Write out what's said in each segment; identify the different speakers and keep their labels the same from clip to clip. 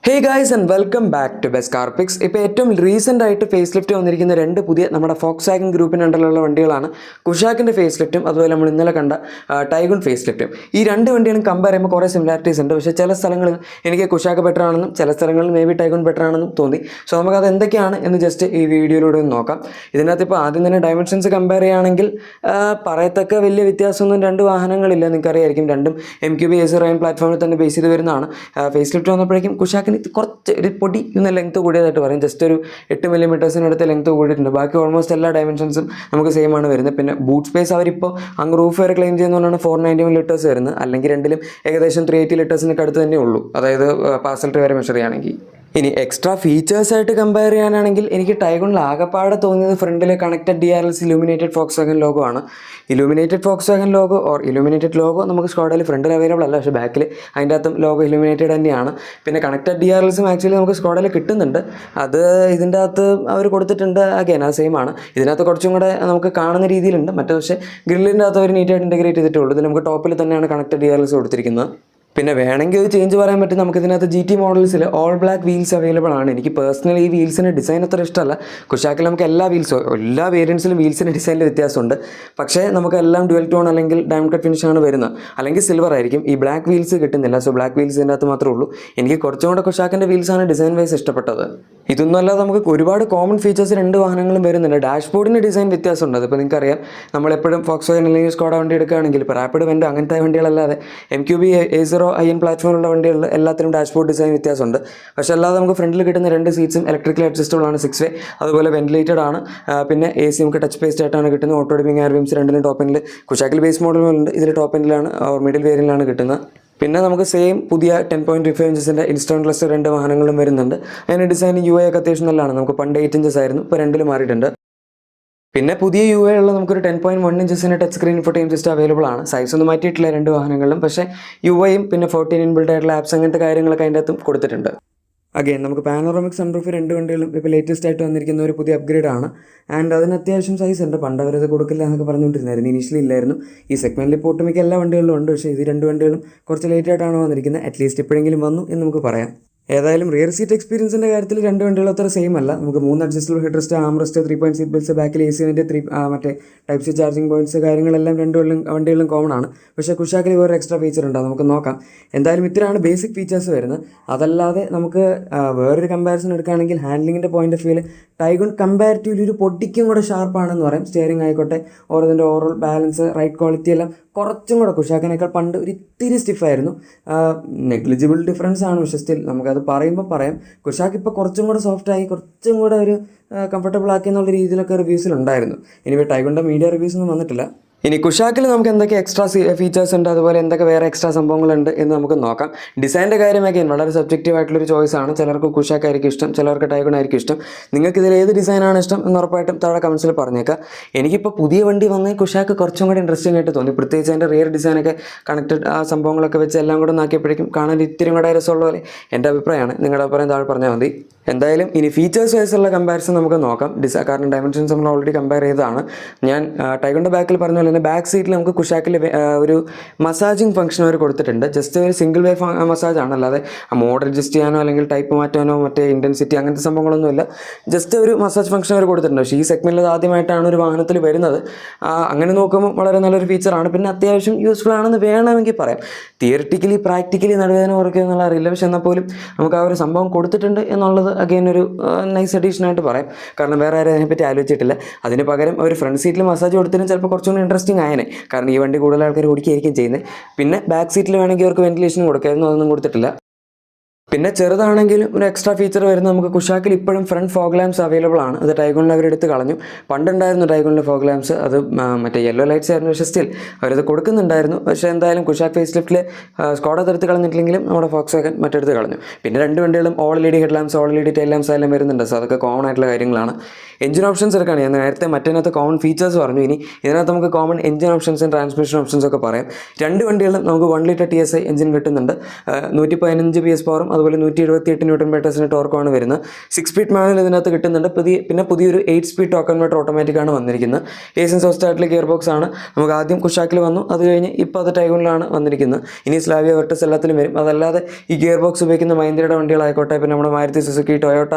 Speaker 1: Hey guys and welcome back to best car picks. ഇപ്പോൾ ഏറ്റവും recent ആയിട്ട് face lift വന്നിരിക്കുന്ന രണ്ട് പുതിയ നമ്മുടെ ഫോക്സ്വാഗൻ ഗ്രൂപ്പിന് അണ്ടറിലുള്ള വണ്ടികളാണ് കുഷാക്കിൻ്റെ ഫേസ് ലിഫ്റ്റും അതുപോലെ നമ്മൾ ഇന്നലെ കണ്ട ടൈഗൺ ഫേസ് ലിഫ്റ്റും. ഈ രണ്ട് വണ്ടികളും കമ്പയർ ചെയ്യുമ്പോൾ കുറേ സിമിലാരിറ്റീസ് ഉണ്ട്. പക്ഷേ ചില സ്ഥലങ്ങളിൽ എനിക്ക് കുഷാക്ക് ബെറ്റർ ആണെന്നും ചില സ്ഥലങ്ങളിൽ മേ ബി ടൈഗൺ ബെറ്റർ ആണെന്നും തോന്നി. സോ നമുക്കത് എന്തൊക്കെയാണ് എന്ന് ജസ്റ്റ് ഈ വീഡിയോയിലൂടെ ഒന്ന് നോക്കാം. ഇതിനകത്ത് ഇപ്പോൾ ആദ്യം തന്നെ ഡയമെൻഷൻസ് കമ്പയർ ചെയ്യുകയാണെങ്കിൽ പറയത്തക്ക വലിയ വ്യത്യാസമൊന്നും രണ്ട് വാഹനങ്ങളില്ല. നിങ്ങൾക്കറിയായിരിക്കും രണ്ടും MQB A09 പ്ലാറ്റ്ഫോമിൽ തന്നെ ബേസ് ചെയ്ത് വരുന്നതാണ്. ഫേസ് ലിഫ്റ്റ് വന്നപ്പോഴേക്കും കുഷാക്കിന് കുറച്ച് ഒരു പൊടി ഒന്ന് ലെങ്ത് കൂടിയതായിട്ട് പറയും. ജസ്റ്റ് ഒരു 8 mm ലെങ്ത് കൂടിയിട്ടുണ്ട്. ബാക്കി ഓൾമോസ്റ്റ് എല്ലാ ഡയമെൻഷൻസും നമുക്ക് സെയിം ആണ് വരുന്നത്. പിന്നെ ബൂട്ട് സ്പേസ് അവരിപ്പോൾ അങ്ങ് റൂഫ് വരെ ക്ലെയിം ചെയ്യുന്നതുകൊണ്ടാണ് 491 ലിറ്റേഴ്സ് വരുന്നത്. അല്ലെങ്കിൽ രണ്ടിലും ഏകദേശം 380 ലിറ്റേഴ്സിനൊക്കെ അടുത്ത് തന്നെ ഉള്ളൂ, അതായത് പാസൽ വരെ മെഷർ ചെയ്യുകയാണെങ്കിൽ. ഇനി എക്സ്ട്രാ ഫീച്ചേഴ്സായിട്ട് കമ്പയർ ചെയ്യാനാണെങ്കിൽ എനിക്ക് ടൈഗണിൽ ആകെപ്പാടെ തോന്നിയത് ഫ്രണ്ടിൽ connected DRLs illuminated Volkswagen logo ആണ്. Illuminated Volkswagen logo or illuminated logo നമുക്ക് സ്കോഡയിൽ ഫ്രണ്ടിൽ അവൈലബിൾ അല്ല, പക്ഷേ ബാക്കിൽ അതിൻ്റെ അകത്തും ലോഗോ ഇലൂമിനേറ്റഡ് തന്നെയാണ്. പിന്നെ കണക്റ്റഡ് DRLസും ആക്ച്വലി നമുക്ക് സ്കോഡയിൽ കിട്ടുന്നുണ്ട്. അത് ഇതിൻ്റെ അകത്ത് അവർ കൊടുത്തിട്ടുണ്ട്. അഗൈൻ അത് സെയിം ആണ്. ഇതിനകത്ത് കുറച്ചും കൂടെ നമുക്ക് കാണുന്ന രീതിയിലുണ്ട്. മറ്റേ പക്ഷേ ഗ്രില്ലിൻ്റെ അകത്ത് അവർ നീറ്റായിട്ട് ഇൻറ്റഗ്രേറ്റ് ചെയ്തിട്ടുള്ളൂ. ഇത് നമുക്ക് ടോപ്പിൽ തന്നെയാണ് കണക്റ്റഡ് DRLs കൊടുത്തിരിക്കുന്നത്. പിന്നെ വേണമെങ്കിൽ ഒരു ചേഞ്ച് പറയാൻ പറ്റും. നമുക്കിതിനകത്ത് GT മോഡൽസിൽ ഓൾ ബ്ലാക്ക് വീൽസ് അവൈലബിൾ ആണ്. എനിക്ക് പേഴ്സണലി ഈ വീൽസിൻ്റെ ഡിസൈൻ അത്ര ഇഷ്ടമല്ല. കുഷാക്കിൽ നമുക്ക് എല്ലാ വേരിയൻസിലും വീൽസിൻ്റെ ഡിസൈനിൽ വ്യത്യാസമുണ്ട്. പക്ഷേ നമുക്കെല്ലാം ഡ്യുവൽ ടോൺ അല്ലെങ്കിൽ ഡയമണ്ട് കട്ട് ഫിനിഷാണ് വരുന്നത്, അല്ലെങ്കിൽ സിൽവർ ആയിരിക്കും. ഈ ബ്ലാക്ക് വീൽസ് കിട്ടുന്നില്ല. സോ ബ്ലാക്ക് വീൽസ് ഇതിൻ്റെ അകത്ത് മാത്രമേ ഉള്ളൂ. എനിക്ക് കുറച്ചും കൂടെ കുഷാക്കിൻ്റെ വീൽസാണ് ഡിസൈൻ വൈസ് ഇഷ്ടപ്പെട്ടത്. ഇതൊന്നും അല്ലാതെ നമുക്ക് ഒരുപാട് കോമൺ ഫീച്ചേഴ്സ് രണ്ട് വാഹനങ്ങളും വരുന്നുണ്ട്. ഡാഷ്ബോർഡിൻ്റെ ഡിസൈൻ വ്യത്യാസമുണ്ട്. അതിപ്പോൾ നിങ്ങൾക്കറിയാം, നമ്മളെപ്പോഴും ഫോക്സ്വാഗൻ അല്ലെങ്കിൽ സ്കോഡ വണ്ടി എടുക്കുകയാണെങ്കിൽ ഇപ്പോൾ റാപ്പിഡ് വെൻ്റ് അങ്ങനത്തെ വണ്ടികളല്ലാതെ MQB A09 പ്ലാറ്റ്ഫോമിലുള്ള വണ്ടികളിൽ എല്ലാത്തിനും ഡാഷ്ബോർഡ് ഡിസൈൻ വ്യത്യാസമുണ്ട്. പക്ഷേ അല്ലാതെ നമുക്ക് ഫ്രണ്ടിൽ കിട്ടുന്ന രണ്ട് സീറ്റ്സും ഇലക്ട്രിക്കലി അഡ്ജസ്റ്റബിൾ ആണ്, 6 വേ, അതുപോലെ വെന്റിലേറ്റഡ് ആണ്. പിന്നെ AC നമുക്ക് ടച്ച് പേസ്റ്റ് ആയിട്ടാണ് കിട്ടുന്നത്. ഓട്ടോ ഡിമിങ് എയർ വിംസ് രണ്ടിലും ടോപ്പ് എൻഡിൽ കുഷാക്കിൽ ബേസ് മോഡലുകളുണ്ട്, ഇതിൽ ടോപ്പ് എൻഡിലാണ് മിഡിൽ വേരിയൻ്റിലാണ് കിട്ടുന്നത്. പിന്നെ നമുക്ക് സെയിം പുതിയ 10.35 ഇഞ്ചസിൻ്റെ ഇൻസ്റ്റോൺ ക്ലസ്റ്റർ രണ്ട് വാഹനങ്ങളും വരുന്നുണ്ട്. അതിൻ്റെ ഡിസൈൻ UI ഒക്കെ അത്യാവശ്യം നല്ലതാണ്. നമുക്ക് പണ്ട് 8 ഇഞ്ചസ് ആയിരുന്നു, ഇപ്പോൾ 2 മാറിയിട്ടുണ്ട്. പിന്നെ പുതിയ UI ഉള്ള നമുക്കൊരു 10.1 ഇഞ്ചസിൻ്റെ touch screen infotainment system available ആണ്. സൈസ് ഒന്നും മാറ്റിയിട്ടില്ല രണ്ട് വാഹനങ്ങളിലും, പക്ഷേ UIയും പിന്നെ 14 ഇൻബിൽഡ് ആയിട്ടുള്ള ആപ്സ് അങ്ങനത്തെ കാര്യങ്ങളൊക്കെ അതിൻ്റെ അകത്തും കൊടുത്തിട്ടുണ്ട്. അഗൈൻ നമുക്ക് പാനോറമിക് സൺറൂഫ് രണ്ട് വണ്ടികളും ഇപ്പോൾ ലേറ്റസ്റ്റ് ആയിട്ട് വന്നിരിക്കുന്ന ഒരു പുതിയ അപ്ഗ്രേഡ് ആണ്. ആൻഡ് അതിന് അത്യാവശ്യം സൈസ് ഉണ്ട്. പണ്ട് അവരത് കൊടുക്കില്ല എന്നൊക്കെ പറഞ്ഞുകൊണ്ടിരുന്നായിരുന്നു, ഇനീഷ്യലി ഇല്ലായിരുന്നു. ഈ സെഗ്മെൻറ്റിൽ ഇപ്പോൾ ഒട്ടുമിക്ക എല്ലാ വണ്ടികളിലും ഉണ്ട്. പക്ഷേ ഇത് രണ്ട് വണ്ടികളും കുറച്ച് ലേറ്റ് ആയിട്ടാണ് വന്നിരിക്കുന്നത്. അറ്റ്ലീസ്റ്റ് ഇപ്പോഴെങ്കിലും വന്നു എന്ന് നമുക്ക് പറയാം. ഏതായാലും റിയർ സീറ്റ് എക്സ്പീരിയൻസിൻ്റെ കാര്യത്തിൽ രണ്ട് വണ്ടികളും അത്ര സെയിം അല്ല. നമുക്ക് 3 adjustable head rest, armrest, 3 point seat belts, ബാക്കിൽ AC ൻ്റെ മറ്റേ ടൈപ്പ് സി ചാർജിങ് പോയിന്റ്സ് കാര്യങ്ങളെല്ലാം രണ്ട് വണ്ടികളിലും കോമൺ ആണ്. പക്ഷേ കുഷാക്കിൽ വേറെ എക്സ്ട്രാ ഫീച്ചർ ഉണ്ടാകും, നമുക്ക് നോക്കാം. എന്തായാലും ഇത്രയാണ് ബേസിക് ഫീച്ചേഴ്സ് വരുന്നത്. അതല്ലാതെ നമുക്ക് വേറൊരു കമ്പാരിസൺ എടുക്കുകയാണെങ്കിൽ ഹാൻഡ്ലിങ്ങിൻ്റെ പോയിന്റ് ഓഫ് വ്യൂവിൽ ടൈഗൺ കമ്പാരിറ്റീവ്ലി ഒരു പൊടിക്കും കൂടെ ഷാർപ്പാണെന്ന് പറയും. സ്റ്റിയറിംഗ് ആയിക്കോട്ടെ, ഇതിൻ്റെ ഓവറോൾ ബാലൻസ്, റൈഡ് ക്വാളിറ്റി എല്ലാം കുറച്ചും കൂടെ കുഷാക്കിനേക്കാൾ പണ്ട് ഒരു ഇത്തിരി സ്റ്റിഫായിരുന്നു. നെഗ്ലിജിബിൾ ഡിഫറൻസ് ആണ്, പക്ഷേ സ്റ്റിൽ നമുക്കത് പറയുമ്പോൾ പറയാം. കുഷാക്ക് ഇപ്പോൾ കുറച്ചും കൂടെ സോഫ്റ്റായി, കുറച്ചും കൂടെ ഒരു കംഫർട്ടബിൾ ആക്കി എന്നുള്ള രീതിയിലൊക്കെ റിവ്യൂസിലുണ്ടായിരുന്നു. ഇനി ടൈഗണിൻ്റെ മീഡിയ റിവ്യൂസ് ഒന്നും വന്നിട്ടില്ല. ഇനി കുഷാക്കിൽ നമുക്ക് എന്തൊക്കെ എക്സ്ട്രാ ഫീച്ചേഴ്സ് ഉണ്ട്, അതുപോലെ എന്തൊക്കെ വേറെ എക്സ്ട്രാ സംഭവങ്ങളുണ്ട് എന്ന് നമുക്ക് നോക്കാം. ഡിസൈൻ്റെ കാര്യമൊക്കെ വളരെ സബ്ജക്റ്റീവ് ആയിട്ടുള്ളൊരു ചോയ്സാണ്. ചിലർക്ക് കുഷാക്ക് ആയിരിക്കും ഇഷ്ടം, ചിലർക്ക് ടൈഗൺ ആയിരിക്കും ഇഷ്ടം. നിങ്ങൾക്ക് ഇതിൽ ഏത് ഡിസൈനാണ് ഇഷ്ടം എന്ന് ഉറപ്പായിട്ടും താഴെ കമൻസിൽ പറഞ്ഞേക്കാം. എനിക്കിപ്പോൾ പുതിയ വണ്ടി വന്ന് കുഷാക്ക് കുറച്ചും കൂടി ഇൻട്രസ്റ്റിംഗ് ആയിട്ട് തോന്നി. പ്രത്യേകിച്ച് അതിൻ്റെ റിയർ ഡിസൈനൊക്കെ കണക്റ്റഡ് ആ സംഭവങ്ങളൊക്കെ വെച്ച് എല്ലാം കൂടെ നോക്കിയപ്പോഴേക്കും കാണാൻ ഇത്തിരി കൂടെ രസമുള്ള പോലെ എൻ്റെ അഭിപ്രായമാണ്. നിങ്ങളുടെ അഭിപ്രായം താഴെ പറഞ്ഞാൽ മതി. എന്തായാലും ഇനി ഫീച്ചേഴ്സ് വൈസുള്ള കമ്പാരിസൺ നമുക്ക് നോക്കാം. കാരണം ഡയമെൻഷൻസ് നമ്മൾ ഓൾറെഡി കമ്പയർ ചെയ്തതാണ്. ഞാൻ ടൈഗണിൻ്റെ ബാക്കിൽ പറഞ്ഞ പോലെ തന്നെ ബാക്ക് സീറ്റിൽ നമുക്ക് കുഷാക്കിൽ ഒരു മസാജിങ് ഫംഗ്ഷൻ അവർ കൊടുത്തിട്ടുണ്ട്. ജസ്റ്റ് ഒരു സിംഗിൾ വേ മസാജാണ്, അല്ലാതെ മോഡ് അഡ്ജസ്റ്റ് ചെയ്യാനോ അല്ലെങ്കിൽ ടൈപ്പ് മാറ്റാനോ മറ്റേ ഇൻറ്റൻസിറ്റി അങ്ങനത്തെ സംഭവങ്ങളൊന്നുമില്ല. ജസ്റ്റ് ഒരു മസാജ് ഫംഗ്ഷൻ അവർ കൊടുത്തിട്ടുണ്ട്. പക്ഷേ ഈ സെഗ്മെൻറ്റിൽ ആദ്യമായിട്ടാണ് ഒരു വാഹനത്തിൽ വരുന്നത്. അങ്ങനെ നോക്കുമ്പോൾ വളരെ നല്ലൊരു ഫീച്ചറാണ്. പിന്നെ അത്യാവശ്യം യൂസ്ഫുൾ ആണെന്ന് വേണമെങ്കിൽ പറയാം. തിയറിറ്റിക്കലി പ്രാക്ടിക്കലി നടുവേദന കുറയ്ക്കുക എന്നുള്ള അറിയില്ല, പക്ഷെ എന്നാൽ പോലും നമുക്ക് ആ ഒരു സംഭവം കൊടുത്തിട്ടുണ്ട് എന്നുള്ളത് അഗൈൻ ഒരു നൈസ് അഡീഷനായിട്ട് പറയാം. കാരണം വേറെ ആരും അതിനെപ്പറ്റി ആലോചിച്ചിട്ടില്ല. അതിന് പകരം ഒരു ഫ്രണ്ട് സീറ്റിൽ മസാജ് കൊടുത്തിട്ടും ചിലപ്പോൾ കുറച്ചുകൂടി ഇൻട്രസ്റ്റിംഗ് ആയനെ. കാരണം ഈ വണ്ടി കൂടുതൽ ആൾക്കാർ ഓടിക്കുകയായിരിക്കും ചെയ്യുന്നത്. പിന്നെ ബാക്ക് സീറ്റിൽ വേണമെങ്കിൽ അവർക്ക് വെന്റിലേഷൻ കൊടുക്കായിരുന്നു, അതൊന്നും കൊടുത്തിട്ടില്ല. പിന്നെ ചെറുതാണെങ്കിലും ഒരു എക്സ്ട്രാ ഫീച്ചർ വരുന്നത് നമുക്ക് കുഷാക്കിൽ ഇപ്പോഴും ഫ്രണ്ട് ഫോഗ് ലാംപ്സ് അവൈലബിൾ ആണ്. അത് ടൈഗണിൽ അവരെടുത്ത് കളഞ്ഞു. പണ്ടുണ്ടായിരുന്നു ടൈഗണിൽ ഫോഗ് ലാംപ്സ്, അത് മറ്റേ യെല്ലോ ലൈറ്റ്സ് ആയിരുന്നു. പക്ഷേ സ്റ്റിൽ അവരത് കൊടുക്കുന്നുണ്ടായിരുന്നു. പക്ഷേ എന്തായാലും കുഷാക്ക് ഫേസ് ലിഫ്റ്റിൽ സ്കോഡ എടുത്ത് കളഞ്ഞിട്ടില്ലെങ്കിലും നമ്മുടെ ഫോക്സ്വാഗൻ മറ്റെടുത്ത് കളഞ്ഞു. പിന്നെ രണ്ട് വണ്ടികളും all LED head lamps, all LED tail lamps എല്ലാം വരുന്നുണ്ട്. സോ അതൊക്കെ കോമൺ ആയിട്ടുള്ള കാര്യങ്ങളാണ്. എഞ്ചിൻ ഓപ്ഷൻസ് എടുക്കുകയാണ്. ഞാൻ നേരത്തെ മറ്റേനകത്ത് കോമൺ ഫീച്ചേഴ്സ് പറഞ്ഞു. ഇനി ഇതിനകത്ത് നമുക്ക് കോമൺ എഞ്ചിൻ ഓപ്ഷൻസും ട്രാൻസ്മിഷൻ ഓപ്ഷൻസ് ഒക്കെ പറയാം. രണ്ട് വണ്ടികളും നമുക്ക് 1 ലിറ്റർ TSI എഞ്ചിൻ കിട്ടുന്നുണ്ട്. 115 PS പവറും അതുപോലെ 178 ന്യൂട്ടൺ മീറ്റേഴ്സിൻ്റെ ടോർക്കുമാണ് വരുന്നത്. 6 സ്പീഡ് മാനുവൽ ഇതിനകത്ത് കിട്ടുന്നുണ്ട്. പിന്നെ പുതിയൊരു 8 സ്പീഡ് ടോർക്ക് കൺവേർട്ടർ ഓട്ടോമാറ്റിക്കാണ് വന്നിരിക്കുന്നത്. ഏഷ്യൻ സോസ്റ്റാറ്റിലെ ഗിയർ ബോക്സ് ആണ്. നമുക്ക് ആദ്യം കുഷാക്കിൽ വന്നു, അത് കഴിഞ്ഞ് ഇപ്പോൾ അത് ടൈഗോണിലാണ് വന്നിരിക്കുന്നത്. ഇനി സ്ലാവിയ വെർട്ടസ് എല്ലാത്തിലും വരും. അതല്ലാതെ ഈ ഗിയർ ബോക്സ് ഉപയോഗിക്കുന്ന മഹീന്ദ്രയുടെ വണ്ടികളായിക്കോട്ടെ, പിന്നെ നമ്മുടെ മാരുതി സുസുക്കി, ടൊയോട്ട,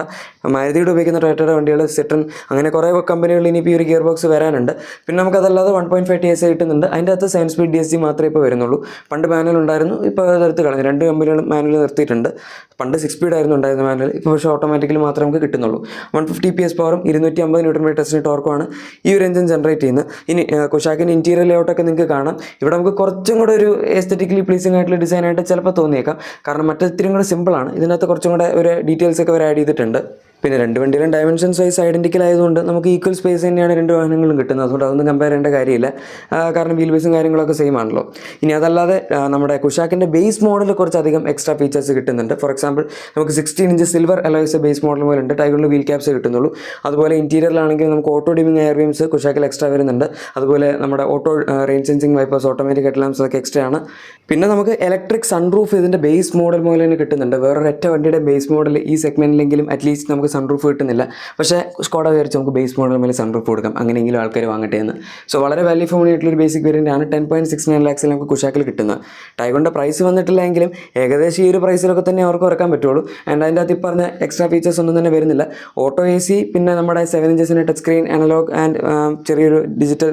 Speaker 1: മാരുതിയുടെ ഉപയോഗിക്കുന്ന ടൊയോട്ടയുടെ വണ്ടികൾ, സിട്രൺ, അങ്ങനെ കുറേ കമ്പനികളിൽ ഇനിയിപ്പോൾ ഈ ഒരു ഗിയർ ബോക്സ് വരാനുണ്ട്. പിന്നെ നമുക്കതല്ലാതെ 1.5 TSI കിട്ടുന്നുണ്ട്. അതിൻ്റെ അകത്ത് 7 സ്പീഡ് DSG മാത്രമേ ഇപ്പോൾ വരുന്നുള്ളൂ. പണ്ട് മാനുവൽ ഉണ്ടായിരുന്നു, ഇപ്പോൾ അത് നിർത്തി കളഞ്ഞു. 2 കമ്പനികളും മാനുവൽ നിർത്തിയിട്ടുണ്ട്. പണ്ട് 6 സ്പീഡ് ആയിരുന്നു ഉണ്ടായിരുന്ന മാനുവൽ, ഇപ്പോൾ പക്ഷേ ഓട്ടോമാറ്റിക്കലി മാത്രമേ നമുക്ക് കിട്ടുന്നുള്ളൂ. 150 PS പവറും 250 ന്യൂട്ടൺ മീറ്റേഴ്സിന് ടോർക്കുമാണ് ഈ ഒരു എഞ്ചിൻ ജനറേറ്റ് ചെയ്യുന്നത്. ഇനി കുഷാക്കിൻ്റെ ഇൻറ്റീരിയർ ലേഔട്ടൊക്കെ നിങ്ങൾക്ക് കാണാം. ഇവിടെ നമുക്ക് കുറച്ചും കൂടെ ഒരു എസ്തെറ്റിക്കലി പ്ലീസിംഗ് ആയിട്ടുള്ള ഡിസൈനായിട്ട് ചിലപ്പോൾ തോന്നിയേക്കാം. കാരണം മറ്റൊത്തിരി കൂടെ സിമ്പിളാണ്. ഇതിനകത്ത് കുറച്ചും കൂടെ ഒരു ഡീറ്റെയിൽസ് ഒക്കെ അവർ ആഡ് ചെയ്തിട്ടുണ്ട്. പിന്നെ രണ്ട് വണ്ടിയിലും ഡയമെൻഷൻസ് വൈസ് ഐഡൻറ്റിക്കൽ ആയതുകൊണ്ട് നമുക്ക് ഈക്വൽ സ്പേസ് തന്നെയാണ് രണ്ട് വാഹനങ്ങളും കിട്ടുന്നത്. അതുകൊണ്ട് അതൊന്നും കമ്പയർ ചെയ്യേണ്ട കാര്യമില്ല, കാരണം വീൽ ബേസും കാര്യങ്ങളൊക്കെ സെയിം ആണല്ലോ. ഇനി അതല്ലാതെ നമ്മുടെ കുഷാക്കിൻ്റെ ബേസ് മോഡൽ കുറച്ചധികം എക്സ്ട്രാ ഫീച്ചേഴ്സ് കിട്ടുന്നുണ്ട്. ഫോർ എക്സാമ്പിൾ നമുക്ക് 16 inch silver alloys base model പോലുണ്ട്. ടൈഗറിൽ വീൽ ക്യാപ്സ് കിട്ടുന്നുള്ളൂ. അതുപോലെ ഇൻറ്റീരിയറിലാണെങ്കിൽ നമുക്ക് ഓട്ടോ ഡിമിങ് എയർ വീംസ് കുഷാക്കിൽ എക്സ്ട്രാ വരുന്നുണ്ട്. അതുപോലെ നമ്മുടെ auto rain sensing wipers, automatic headlamps ഒക്കെ എക്സ്ട്രാ ആണ്. പിന്നെ നമുക്ക് ഇലക്ട്രിക് സൺറൂഫ് ഇതിൻ്റെ ബേസ് മോഡൽ മുതൽ തന്നെ കിട്ടുന്നുണ്ട്. വേറൊരൊറ്റ വണ്ടിയുടെ ബേസ് മോഡൽ ഈ സെഗ്മെൻറ്റിലെങ്കിലും അറ്റ്ലീസ്റ്റ് നമുക്ക് സൺറൂഫ് കിട്ടുന്നില്ല. പക്ഷേ സ്കോഡ വിചാരിച്ച് നമുക്ക് ബേസ് മോഡൽ മേലെ സൺറൂഫ് കൊടുക്കാം, അങ്ങനെയെങ്കിലും ആൾക്കാർ വാങ്ങട്ടെ എന്ന്. സോ വളരെ വാല്യൂ ഫോർ മണി ആയിട്ടുള്ളൊരു ബേസിക് വേരിയൻ്റ് ആണ്. 10.69 lakhs നമുക്ക് കുഷാക്കിൽ കിട്ടുന്നത്. ടൈഗോണിൻ്റെ പ്രൈസ് വന്നിട്ടില്ലെങ്കിലും ഏകദേശം ഈ ഒരു പ്രൈസിലൊക്കെ തന്നെ അവർക്ക് ഇറക്കാൻ പറ്റുള്ളൂ. ആൻഡ് അതിൻ്റെ അകത്ത് പറഞ്ഞ എക്സ്ട്രാ ഫീച്ചേഴ്സ് ഒന്നും തന്നെ വരുന്നില്ല. ഓട്ടോ AC, പിന്നെ നമ്മുടെ 7 ഇഞ്ചസിന് ടച്ച് സ്ക്രീൻ, അനലോഗ് ആൻഡ് ചെറിയൊരു ഡിജിറ്റൽ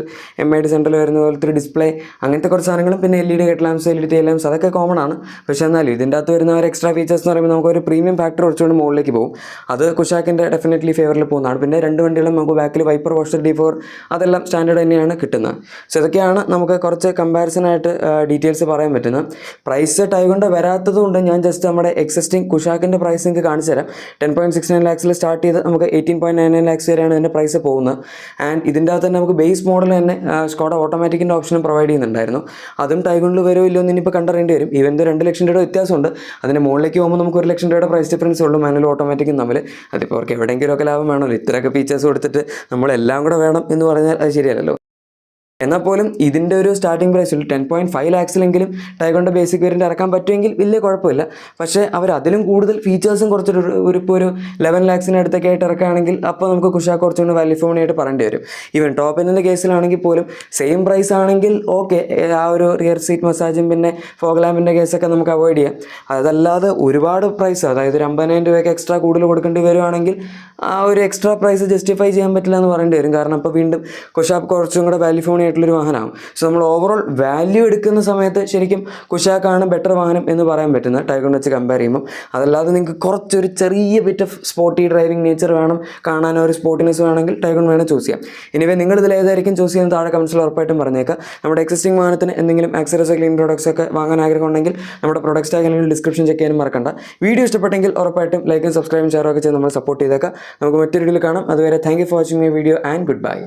Speaker 1: MID സെൻറ്ററിൽ വരുന്ന പോലത്തെ ഒരു ഡിസ്പ്ലേ, അങ്ങനത്തെ കുറച്ച് സാധനങ്ങളും, പിന്നെ LED head lamps, LED tail lamps, അതൊക്കെ കോമൺ ആണ്. പക്ഷേ എന്നാലും ഇതിൻ്റെ അകത്ത് വരുന്ന ഒരു എക്സ്ട്രാ ഫീച്ചേഴ്സ് എന്ന് പറയുമ്പോൾ നമുക്കൊരു പ്രീമിയം ഫാക്ടർ കുറച്ചുകൊണ്ട് മുകളിലേക്ക് പോകും. അത് കുഷാക്കിൻ്റെ ഡെഫിനറ്റ്ലി ഫേവറിൽ പോകുന്നതാണ്. പിന്നെ രണ്ട് വണ്ടികളും നമുക്ക് ബാക്കിൽ വൈപ്പർ, വാഷർ, D4 അതെല്ലാം സ്റ്റാൻഡേർഡ് തന്നെയാണ് കിട്ടുന്നത്. സോ ഇതൊക്കെയാണ് നമുക്ക് കുറച്ച് കമ്പാരിസൺ ആയിട്ട് ഡീറ്റെയിൽസ് പറയാൻ പറ്റുന്നത്. പ്രൈസ് ടൈഗോണിൻ്റെ വരാത്തത് കൊണ്ട് ഞാൻ ജസ്റ്റ് നമ്മുടെ എക്സിസ്റ്റിംഗ് കുഷാക്കിൻ്റെ പ്രൈസ് നിങ്ങൾക്ക് കാണിച്ചു തരാം. 10.69 lakhs സ്റ്റാർട്ട് ചെയ്ത് നമുക്ക് 18.99 lakhs വരെയാണ് ഇതിൻ്റെ പ്രൈസ് പോകുന്നത്. ആൻഡ് ഇതിൻ്റെ അകത്ത് തന്നെ നമുക്ക് ബേസ് മോഡൽ തന്നെ സ്കോഡ ഓട്ടോമാറ്റിക്കിൻ്റെ ഓപ്ഷനും പ്രൊവൈഡ് ചെയ്യുന്നുണ്ടായിരുന്നു. അതും ടൈഗോണിൽ വരുമോ ഇല്ലോ എന്ന് ഇനിയിപ്പോൾ കണ്ടറിയേണ്ടി വരും. ഈവൻ 2 ലക്ഷം രൂപയുടെ വ്യത്യാസമുണ്ട്. അതിന് മുകളിലേക്ക് പോകുമ്പോൾ നമുക്ക് 1 ലക്ഷം രൂപയുടെ പ്രൈസ് ഡിഫറൻസ് ഉള്ളൂ മാനുവൽ ഓട്ടോമാറ്റിക്കും തമ്മിൽ. അതിപ്പോൾ അവർക്ക് എവിടെയെങ്കിലും ഒക്കെ ലാഭം വേണമല്ലോ. ഇത്രയൊക്കെ ഫീച്ചേഴ്സ് കൊടുത്തിട്ട് നമ്മളെല്ലാം കൂടെ വേണം എന്ന് പറഞ്ഞാൽ അത് ശരിയല്ലല്ലോ. എന്നാൽ പോലും ഇതിൻ്റെ ഒരു സ്റ്റാർട്ടിംഗ് പ്രൈസിൽ 10.5 lakhsലെങ്കിലും ടൈഗോണിൻ്റെ ബേസിക് വേരിയൻ്റ് ഇറക്കാൻ പറ്റുമെങ്കിൽ വലിയ കുഴപ്പമില്ല. പക്ഷേ അവർ അതിലും കൂടുതൽ ഫീച്ചേഴ്സും കുറച്ചൊരു ഇപ്പോൾ ഒരു 11 lakhsന് അടുത്തൊക്കെ ആയിട്ട് ഇറക്കുകയാണെങ്കിൽ അപ്പോൾ നമുക്ക് കുഷാക്ക് കുറച്ചുകൂടി വാല്യൂ ഫോർ മണി ആയിട്ട് പറയേണ്ടി വരും. ഈവൻ ടോപ്പ് എൻഡിൻ്റെ കേസിലാണെങ്കിൽ പോലും സെയിം പ്രൈസ് ആണെങ്കിൽ ഓക്കെ, ആ ഒരു റിയർ സീറ്റ് മസാജും പിന്നെ ഫോഗ് ലാമ്പിൻ്റെ കേസൊക്കെ നമുക്ക് അവോയ്ഡ് ചെയ്യാം. അതല്ലാതെ ഒരുപാട് പ്രൈസ്, അതായത് ഒരു 50,000 രൂപയ്ക്ക് എക്സ്ട്രാ കൂടുതൽ കൊടുക്കേണ്ടി വരുവാണെങ്കിൽ ആ ഒരു എക്സ്ട്രാ പ്രൈസ് ജസ്റ്റിഫൈ ചെയ്യാൻ പറ്റില്ല എന്ന് പറയേണ്ടി വരും. കാരണം അപ്പോൾ വീണ്ടും കുഷാക്ക് കുറച്ചും കൂടെ വാല്യൂ ഫോർ മണി ആയിട്ടുള്ളൊരു വാഹനമാകും. സോ നമ്മൾ ഓവറോൾ വാല്യൂ എടുക്കുന്ന സമയത്ത് ശരിക്കും കുഷാക്കാണ് ബെറ്റർ വാഹനം എന്ന് പറയാൻ പറ്റുന്നത് ടൈഗോൺ വെച്ച് കമ്പയർ ചെയ്യുമ്പോൾ. അതല്ലാതെ നിങ്ങൾക്ക് കുറച്ചൊരു ചെറിയ bit of sporty driving nature വേണം, കാണാൻ ഒരു സ്പോർട്ടിനെസ് വേണമെങ്കിൽ ടൈഗോൺ വേണം ചൂസ് ചെയ്യാം. ഇനിവേ നിങ്ങൾ ഇതിൽ ഏതായിരിക്കും ചൂസ് ചെയ്യുന്നത് താഴെ കമൻസിൽ ഉറപ്പായിട്ടും പറഞ്ഞേക്കാം. നമ്മുടെ എക്സിസ്റ്റിംഗ് വാഹനത്തിന് എന്തെങ്കിലും ആക്സറീസ്, ക്ലീൻ പ്രോഡക്ട്സ് ഒക്കെ വാങ്ങാൻ ആഗ്രഹം ഉണ്ടെങ്കിൽ നമ്മുടെ പ്രൊഡക്ട്സ് ടാഗ് അല്ലെങ്കിൽ ഡിസ്ക്രിപ്ഷൻ ചെക്ക് ചെയ്യാനും മറക്കണ്ട. വീഡിയോ ഇഷ്ടപ്പെട്ടെങ്കിൽ ഉറപ്പായിട്ടും ലൈക്കും സബ്സ്ക്രൈബും ഷെയറും ഒക്കെ ചെയ്ത് നമ്മൾ സപ്പോർട്ട് ചെയ്തേക്കാം. നമുക്ക് മറ്റൊരു വീഡിയോയിൽ കാണാം. അതുവരെ thank you for watching my video and good bye.